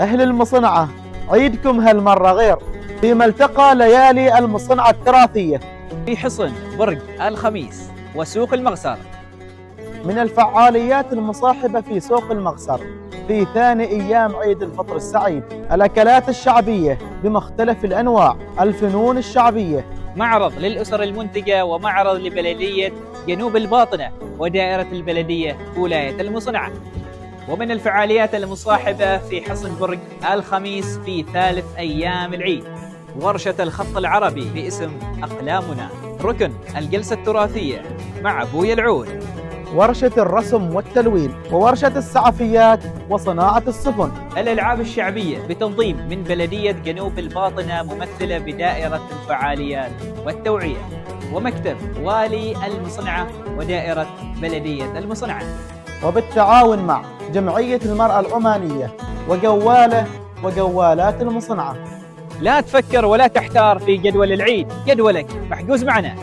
أهل المصنعة، عيدكم هالمرة غير في ملتقى ليالي المصنعة التراثية في حصن برج الخميس وسوق المغسر. من الفعاليات المصاحبة في سوق المغسر في ثاني أيام عيد الفطر السعيد، الأكلات الشعبية بمختلف الأنواع، الفنون الشعبية، معرض للأسر المنتجة ومعرض لبلدية جنوب الباطنة ودائرة البلدية ولاية المصنعة. ومن الفعاليات المصاحبة في حصن برج الخميس في ثالث أيام العيد ورشة الخط العربي باسم أقلامنا، ركن الجلسة التراثية مع بويا العود، ورشة الرسم والتلوين، وورشة السعفيات وصناعة السفن، الألعاب الشعبية بتنظيم من بلدية جنوب الباطنة ممثلة بدائرة الفعاليات والتوعية، ومكتب والي المصنعة ودائرة بلدية المصنعة، وبالتعاون مع جمعية المرأة العمانية وجوالة وجوالات المصنعة. لا تفكر ولا تحتار في جدول العيد، جدولك محجوز معنا.